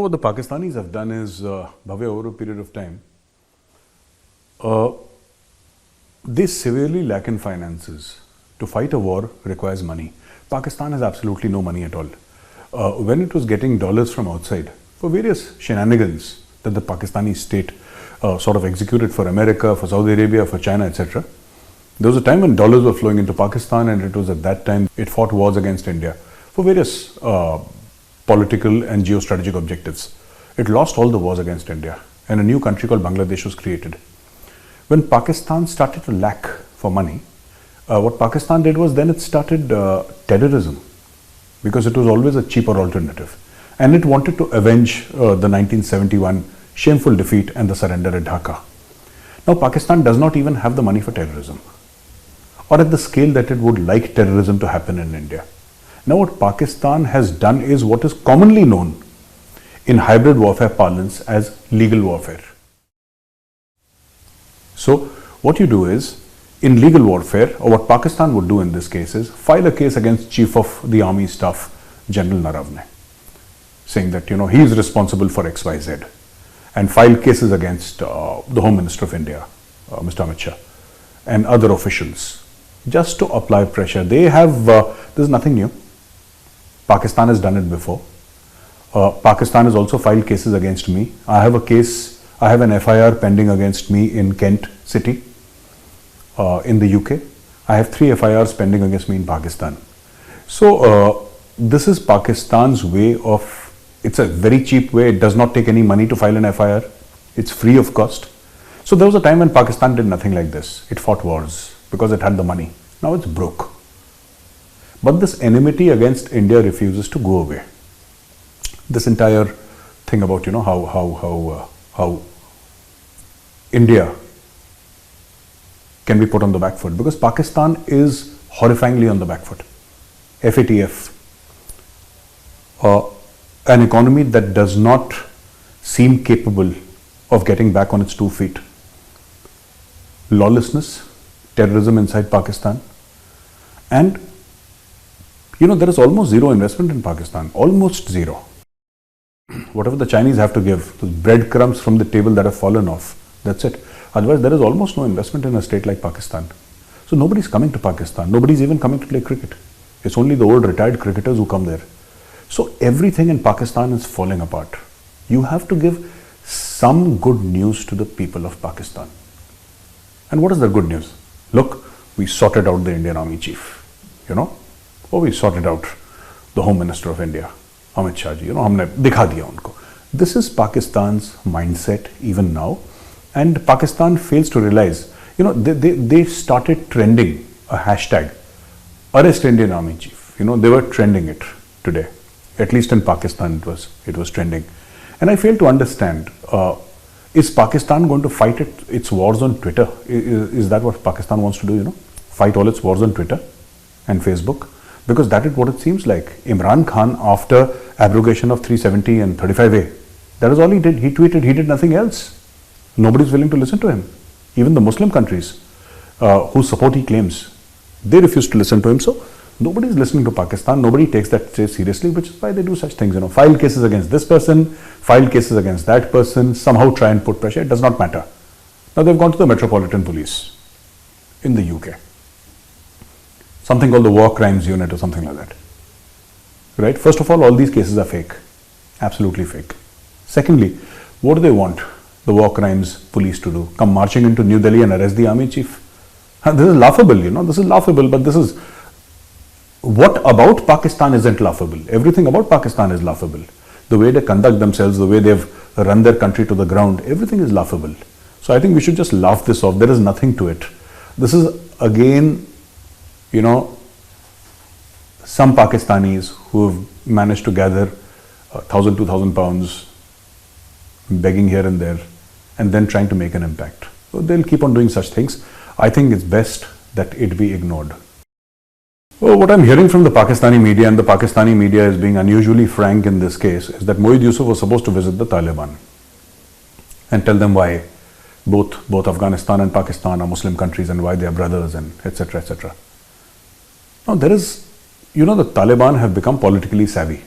What the Pakistanis have done is, Bhavya, over a period of time, they severely lack in finances. To fight a war requires money. Pakistan has absolutely no money at all. When it was getting dollars from outside for various shenanigans that the Pakistani state sort of executed for America, for Saudi Arabia, for China, etc., there was a time when dollars were flowing into Pakistan, and it was at that time it fought wars against India for various political and geostrategic objectives. It lost all the wars against India, and a new country called Bangladesh was created. When Pakistan started to lack for money, what Pakistan did was then it started terrorism, because it was always a cheaper alternative, and it wanted to avenge the 1971 shameful defeat and the surrender at Dhaka. Now Pakistan does not even have the money for terrorism, or at the scale that it would like terrorism to happen in India. Now what Pakistan has done is what is commonly known in hybrid warfare parlance as legal warfare. So what you do is, in legal warfare, or what Pakistan would do in this case is file a case against Chief of the Army Staff, General Naravane, saying that he is responsible for XYZ, and file cases against the Home Minister of India, Mr. Amit Shah, and other officials, just to apply pressure. They have, this is nothing new. Pakistan has done it before. Pakistan has also filed cases against me. I have an FIR pending against me in Kent City, in the UK. I have 3 FIRs pending against me in Pakistan. So this is Pakistan's way of, it's a very cheap way. It does not take any money to file an FIR. It's free of cost. So there was a time when Pakistan did nothing like this. It fought wars because it had the money. Now it's broke. But this enmity against India refuses to go away. This entire thing about how India can be put on the back foot, because Pakistan is horrifyingly on the back foot. FATF, an economy that does not seem capable of getting back on its 2 feet. Lawlessness, terrorism inside Pakistan, and there is almost zero investment in Pakistan, almost zero. Whatever the Chinese have to give, those breadcrumbs from the table that have fallen off, that's it. Otherwise, there is almost no investment in a state like Pakistan. So nobody's coming to Pakistan. Nobody's even coming to play cricket. It's only the old retired cricketers who come there. So everything in Pakistan is falling apart. You have to give some good news to the people of Pakistan. And what is the good news? Look, we sorted out the Indian Army Chief, or we sorted out the Home Minister of India, Amit Shah ji, हमने दिखा दिया उनको. This is Pakistan's mindset even now, and Pakistan fails to realize, they started trending a hashtag, arrest Indian Army Chief. They were trending it today. At least in Pakistan it was trending. And I fail to understand, is Pakistan going to fight its wars on Twitter? Is that what Pakistan wants to do, fight all its wars on Twitter and Facebook? Because that is what it seems like. Imran Khan, after abrogation of 370 and 35A, that is all he did. He tweeted, he did nothing else. Nobody is willing to listen to him. Even the Muslim countries whose support he claims, they refuse to listen to him. So nobody is listening to Pakistan. Nobody takes that seriously, which is why they do such things. File cases against this person, file cases against that person, somehow try and put pressure. It does not matter. Now they've gone to the Metropolitan Police in the UK. Something called the War Crimes Unit or something like that. Right? First of all these cases are fake. Absolutely fake. Secondly, what do they want the War Crimes Police to do? Come marching into New Delhi and arrest the Army Chief? This is laughable, this is laughable, but this is, what about Pakistan isn't laughable? Everything about Pakistan is laughable. The way they conduct themselves, the way they've run their country to the ground, everything is laughable. So I think we should just laugh this off. There is nothing to it. This is again, some Pakistanis who have managed to gather 1,000, 2,000 pounds, begging here and there, and then trying to make an impact. So they'll keep on doing such things. I think it's best that it be ignored. Well, what I'm hearing from the Pakistani media, and the Pakistani media is being unusually frank in this case, is that Moeed Yusuf was supposed to visit the Taliban and tell them why both Afghanistan and Pakistan are Muslim countries and why they are brothers, and etc. etc. Now there is, the Taliban have become politically savvy.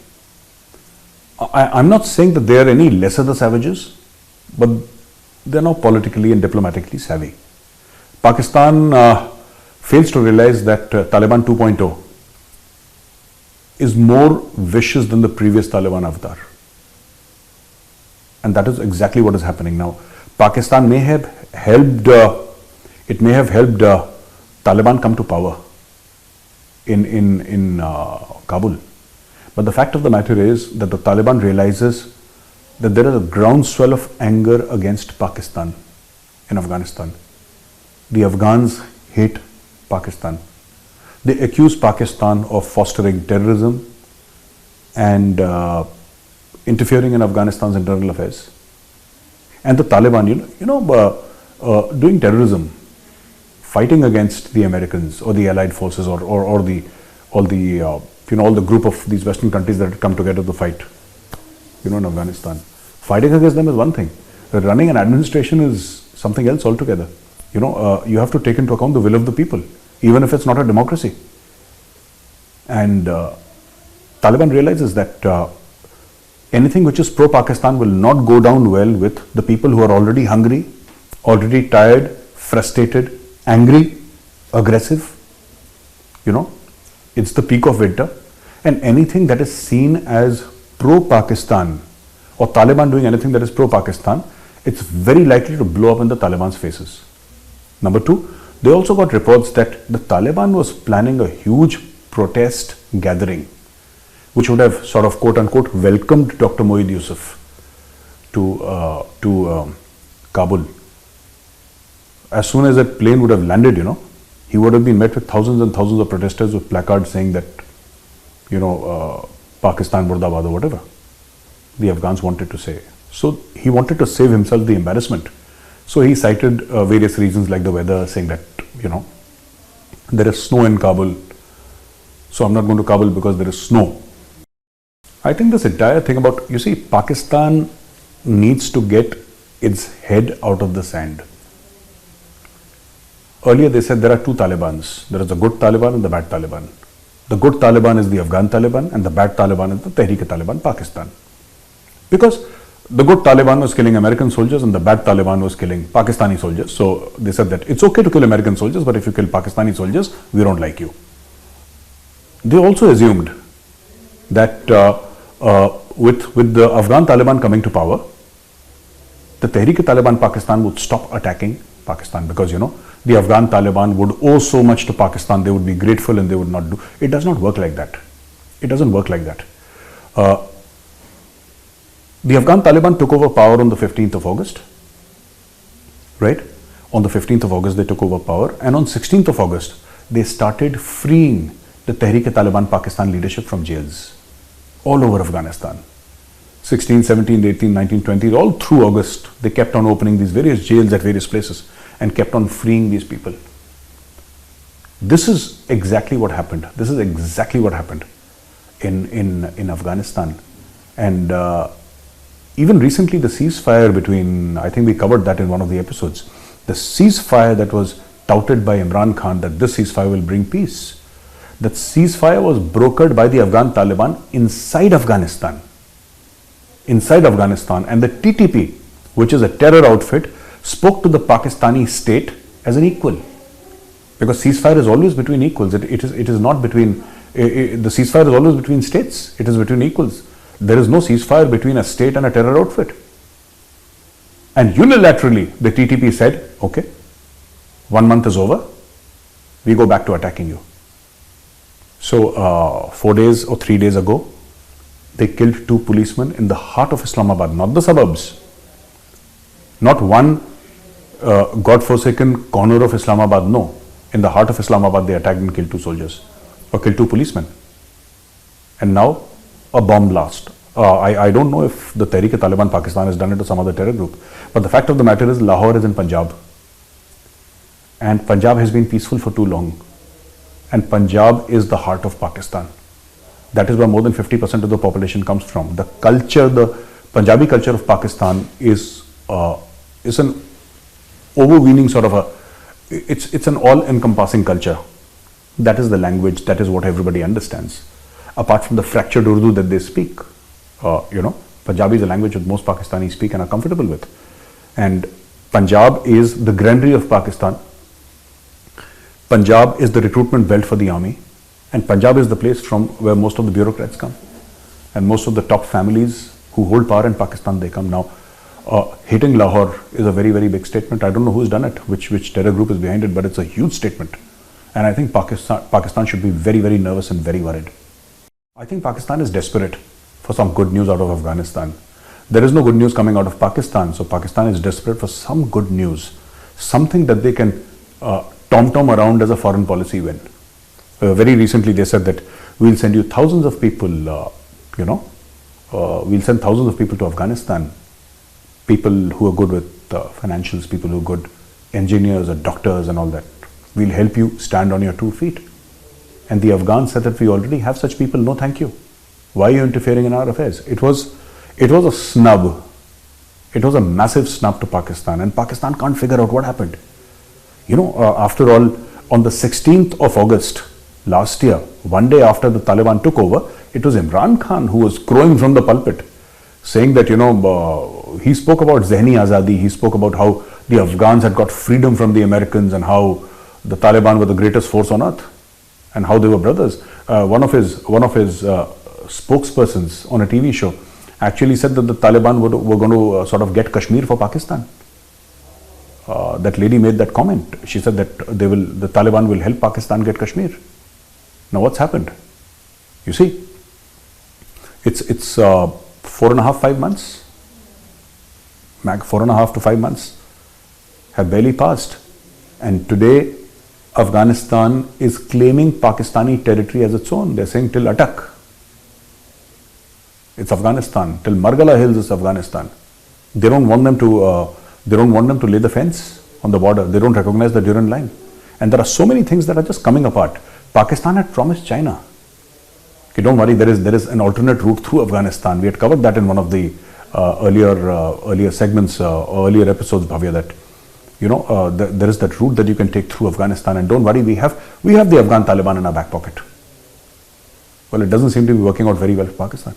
I'm not saying that they are any lesser the savages, but they're now politically and diplomatically savvy. Pakistan fails to realize that Taliban 2.0 is more vicious than the previous Taliban avatar. And that is exactly what is happening now. Pakistan may have helped, Taliban come to power in Kabul. But the fact of the matter is that the Taliban realizes that there is a groundswell of anger against Pakistan in Afghanistan. The Afghans hate Pakistan. They accuse Pakistan of fostering terrorism and interfering in Afghanistan's internal affairs. And the Taliban, doing terrorism, fighting against the Americans or the Allied forces or all the group of these Western countries that had come together to fight, in Afghanistan. Fighting against them is one thing. Running an administration is something else altogether. You have to take into account the will of the people, even if it's not a democracy. And Taliban realizes that anything which is pro-Pakistan will not go down well with the people who are already hungry, already tired, frustrated, angry, aggressive. It's the peak of winter, and anything that is seen as pro-Pakistan or Taliban doing anything that is pro-Pakistan, it's very likely to blow up in the Taliban's faces. Number two, they also got reports that the Taliban was planning a huge protest gathering, which would have sort of quote-unquote welcomed Dr. Moeed Yusuf to Kabul. As soon as that plane would have landed, he would have been met with thousands and thousands of protesters with placards saying that, Pakistan Murdabad or whatever the Afghans wanted to say. So he wanted to save himself the embarrassment. So he cited various reasons like the weather, saying that, there is snow in Kabul. So I'm not going to Kabul because there is snow. I think this entire thing about, Pakistan needs to get its head out of the sand. Earlier they said there are two Talibans. There is the good Taliban and the bad Taliban. The good Taliban is the Afghan Taliban and the bad Taliban is the Tehrik-e-Taliban Pakistan. Because the good Taliban was killing American soldiers and the bad Taliban was killing Pakistani soldiers. So they said that it's okay to kill American soldiers, but if you kill Pakistani soldiers, we don't like you. They also assumed that with the Afghan Taliban coming to power, the Tehrik-e-Taliban Pakistan would stop attacking Pakistan because, the Afghan Taliban would owe so much to Pakistan, they would be grateful and they would not do. It does not work like that. It doesn't work like that. The Afghan Taliban took over power on the 15th of August, right? On the 15th of August, they took over power, and on 16th of August, they started freeing the Tehrik-e-Taliban Pakistan leadership from jails all over Afghanistan. 16, 17, 18, 19, 20, all through August, they kept on opening these various jails at various places and kept on freeing these people. This is exactly what happened. This is exactly what happened in Afghanistan. And even recently, the ceasefire between, I think we covered that in one of the episodes, the ceasefire that was touted by Imran Khan, that this ceasefire will bring peace. That ceasefire was brokered by the Afghan Taliban inside Afghanistan. Inside Afghanistan, and the TTP, which is a terror outfit, spoke to the Pakistani state as an equal, because ceasefire is always between equals. It is not between, the ceasefire is always between states. It is between equals. There is no ceasefire between a state and a terror outfit. And unilaterally, the TTP said, okay, 1 month is over, we go back to attacking you. So 4 days or 3 days ago, they killed 2 policemen in the heart of Islamabad, not the suburbs. Not one godforsaken corner of Islamabad, no. In the heart of Islamabad, they attacked and killed 2 soldiers, or killed 2 policemen. And now, a bomb blast. I don't know if the Tehrik-e-Taliban Pakistan has done it to some other terror group, but the fact of the matter is Lahore is in Punjab. And Punjab has been peaceful for too long. And Punjab is the heart of Pakistan. That is where more than 50% of the population comes from. The culture, the Punjabi culture of Pakistan is an overweening sort of it's an all-encompassing culture. That is the language, that is what everybody understands. Apart from the fractured Urdu that they speak, Punjabi is a language that most Pakistanis speak and are comfortable with. And Punjab is the granary of Pakistan. Punjab is the recruitment belt for the army. And Punjab is the place from where most of the bureaucrats come. And most of the top families who hold power in Pakistan, they come now. Hitting Lahore is a very, very big statement. I don't know who's done it, which terror group is behind it, but it's a huge statement. And I think Pakistan should be very, very nervous and very worried. I think Pakistan is desperate for some good news out of Afghanistan. There is no good news coming out of Pakistan, so Pakistan is desperate for some good news, something that they can tom-tom around as a foreign policy win. Very recently they said that we'll send you thousands of people, we'll send thousands of people to Afghanistan, people who are good with financials, people who are good engineers or doctors and all that. We'll help you stand on your 2 feet. And the Afghans said that we already have such people, no thank you. Why are you interfering in our affairs? It was a snub. It was a massive snub to Pakistan, and Pakistan can't figure out what happened. After all, on the 16th of August last year, one day after the Taliban took over, it was Imran Khan who was crowing from the pulpit, saying that, he spoke about Zehni Azadi, he spoke about how the Afghans had got freedom from the Americans and how the Taliban were the greatest force on earth and how they were brothers. One of his spokespersons on a TV show actually said that the Taliban were going to sort of get Kashmir for Pakistan. That lady made that comment. She said that the Taliban will help Pakistan get Kashmir. Now what's happened? You see, it's 4.5, 5 months. 4.5 to 5 months have barely passed, and today Afghanistan is claiming Pakistani territory as its own. They're saying till Atak, it's Afghanistan. Till Margala Hills is Afghanistan. They don't want them to lay the fence on the border. They don't recognize the Durand line. And there are so many things that are just coming apart. Pakistan had promised China. Okay, don't worry, there is an alternate route through Afghanistan. We had covered that in one of the earlier segments, earlier episodes, Bhavya, that there is that route that you can take through Afghanistan, and don't worry, we have the Afghan Taliban in our back pocket. Well, it doesn't seem to be working out very well for Pakistan.